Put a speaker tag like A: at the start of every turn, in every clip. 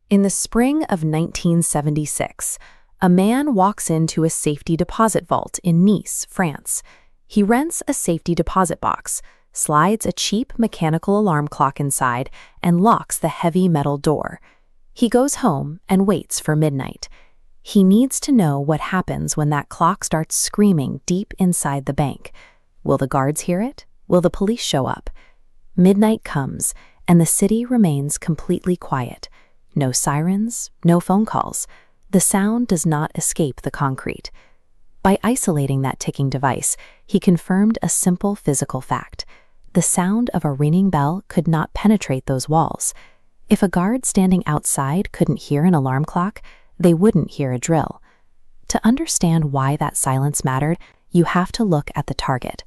A: In the spring of 1976, a man walks into a safety deposit vault in Nice, France. He rents a safety deposit box, slides a cheap mechanical alarm clock inside, and locks the heavy metal door. He goes home and waits for midnight. He needs to know what happens when that clock starts screaming deep inside the bank. Will the guards hear it? Will the police show up? Midnight comes, and the city remains completely quiet. No sirens, no phone calls. The sound does not escape the concrete. By isolating that ticking device, he confirmed a simple physical fact. The sound of a ringing bell could not penetrate those walls. If a guard standing outside couldn't hear an alarm clock, they wouldn't hear a drill. To understand why that silence mattered, you have to look at the target.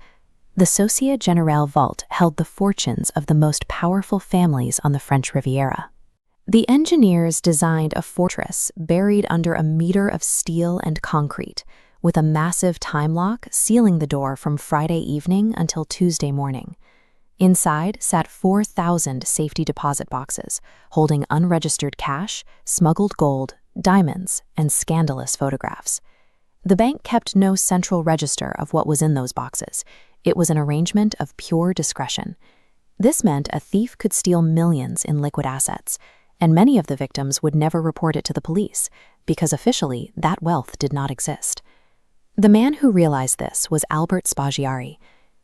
A: The Société Générale vault held the fortunes of the most powerful families on the French Riviera. The engineers designed a fortress buried under a meter of steel and concrete, with a massive time lock sealing the door from Friday evening until Tuesday morning. Inside sat 4,000 safety deposit boxes, holding unregistered cash, smuggled gold, diamonds, and scandalous photographs. The bank kept no central register of what was in those boxes. It was an arrangement of pure discretion. This meant a thief could steal millions in liquid assets, and many of the victims would never report it to the police, because officially that wealth did not exist. The man who realized this was Albert Spaggiari.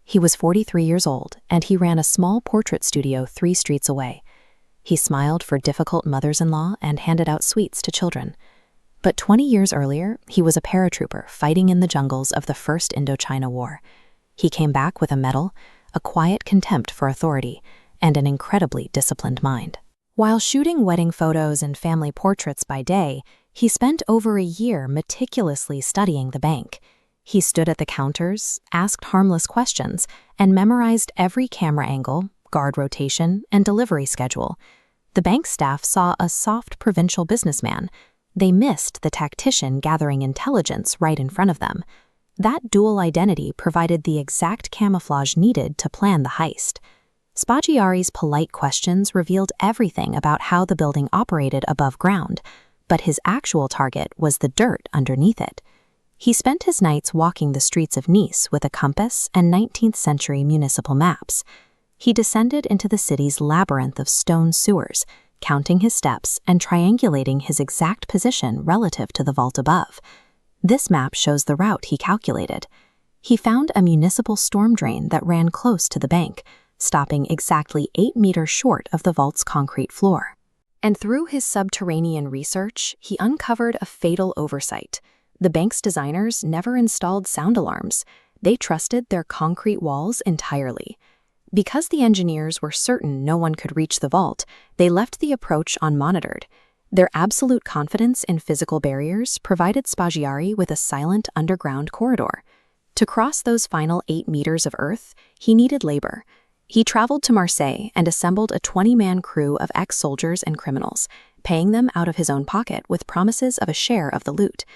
A: He was 43 years old, and he ran a small portrait studio 3 streets away. He smiled for difficult mothers-in-law and handed out sweets to children. But 20 years earlier, he was a paratrooper fighting in the jungles of the First Indochina War. He came back with a medal, a quiet contempt for authority, and an incredibly disciplined mind. While shooting wedding photos and family portraits by day, he spent over a year meticulously studying the bank. He stood at the counters, asked harmless questions, and memorized every camera angle, guard rotation, and delivery schedule. The bank staff saw a soft provincial businessman. They missed the tactician gathering intelligence right in front of them. That dual identity provided the exact camouflage needed to plan the heist. Spaggiari's polite questions revealed everything about how the building operated above ground, but his actual target was the dirt underneath it. He spent his nights walking the streets of Nice with a compass and 19th-century municipal maps. He descended into the city's labyrinth of stone sewers, counting his steps and triangulating his exact position relative to the vault above. This map shows the route he calculated. He found a municipal storm drain that ran close to the bank, stopping exactly 8 meters short of the vault's concrete floor. And through his subterranean research, he uncovered a fatal oversight. The bank's designers never installed sound alarms. They trusted their concrete walls entirely. Because the engineers were certain no one could reach the vault, they left the approach unmonitored. Their absolute confidence in physical barriers provided Spaggiari with a silent underground corridor. To cross those final 8 meters of earth, he needed labor. He traveled to Marseille and assembled a 20-man crew of ex-soldiers and criminals, paying them out of his own pocket with promises of a share of the loot.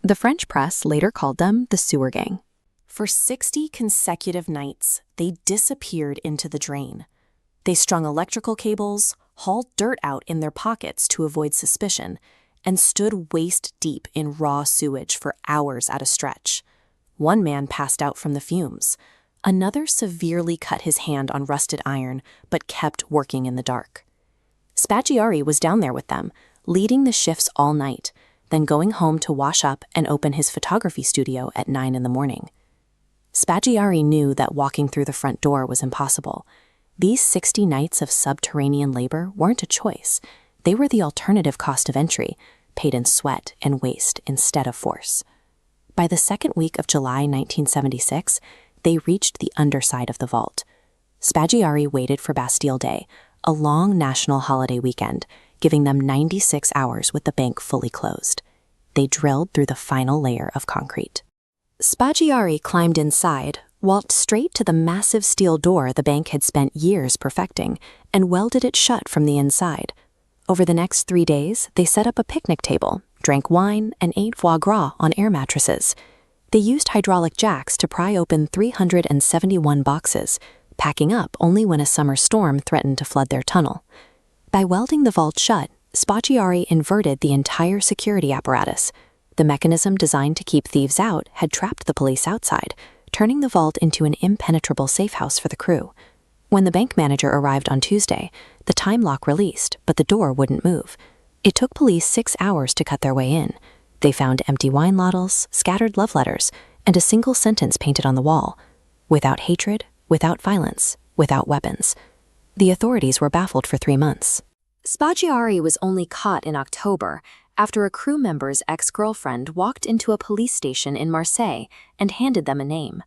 A: The French press later called them the Sewer Gang. For 60 consecutive nights, they disappeared into the drain. They strung electrical cables, hauled dirt out in their pockets to avoid suspicion, and stood waist-deep in raw sewage for hours at a stretch. One man passed out from the fumes. Another severely cut his hand on rusted iron, but kept working in the dark. Spaggiari was down there with them, leading the shifts all night, then going home to wash up and open his photography studio at 9 in the morning. Spaggiari knew that walking through the front door was impossible. These 60 nights of subterranean labor weren't a choice. They were the alternative cost of entry, paid in sweat and waste instead of force. By the second week of July 1976, they reached the underside of the vault. Spaggiari waited for Bastille Day, a long national holiday weekend, giving them 96 hours with the bank fully closed. They drilled through the final layer of concrete. Spaggiari climbed inside, walked straight to the massive steel door the bank had spent years perfecting, and welded it shut from the inside. Over the next 3 days, they set up a picnic table, drank wine, and ate foie gras on air mattresses. They used hydraulic jacks to pry open 371 boxes, packing up only when a summer storm threatened to flood their tunnel. By welding the vault shut, Spaggiari inverted the entire security apparatus. The mechanism designed to keep thieves out had trapped the police outside, turning the vault into an impenetrable safe house for the crew. When the bank manager arrived on Tuesday, the time lock released, but the door wouldn't move. It took police 6 hours to cut their way in. They found empty wine bottles, scattered love letters, and a single sentence painted on the wall: "Without hatred, without violence, without weapons." The authorities were baffled for 3 months. Spaggiari was only caught in October after a crew member's ex-girlfriend walked into a police station in Marseille and handed them a name.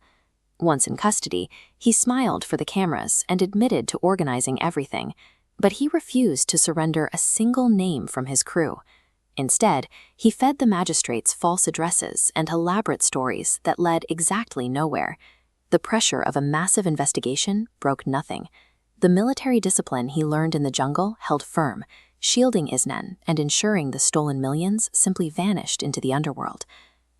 A: Once in custody, he smiled for the cameras and admitted to organizing everything, but he refused to surrender a single name from his crew. Instead, he fed the magistrates false addresses and elaborate stories that led exactly nowhere. The pressure of a massive investigation broke nothing. The military discipline he learned in the jungle held firm, shielding Isnen and ensuring the stolen millions simply vanished into the underworld.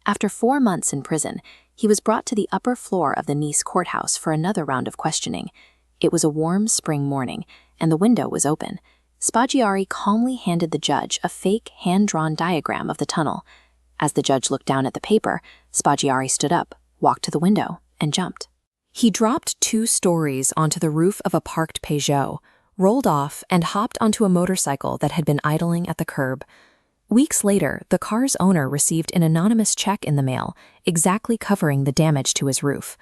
A: After 4 months in prison, he was brought to the upper floor of the Nice courthouse for another round of questioning. It was a warm spring morning, and the window was open. Spaggiari calmly handed the judge a fake hand-drawn diagram of the tunnel. As the judge looked down at the paper, Spaggiari stood up, walked to the window, and jumped. He dropped 2 stories onto the roof of a parked Peugeot, rolled off, and hopped onto a motorcycle that had been idling at the curb. Weeks later, the car's owner received an anonymous check in the mail, exactly covering the damage to his roof.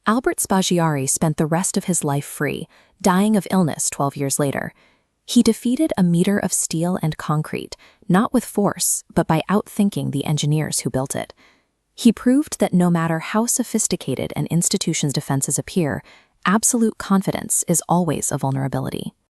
A: Albert Spaggiari spent the rest of his life free, dying of illness 12 years later. He defeated a meter of steel and concrete, not with force, but by outthinking the engineers who built it. He proved that no matter how sophisticated an institution's defenses appear, absolute confidence is always a vulnerability.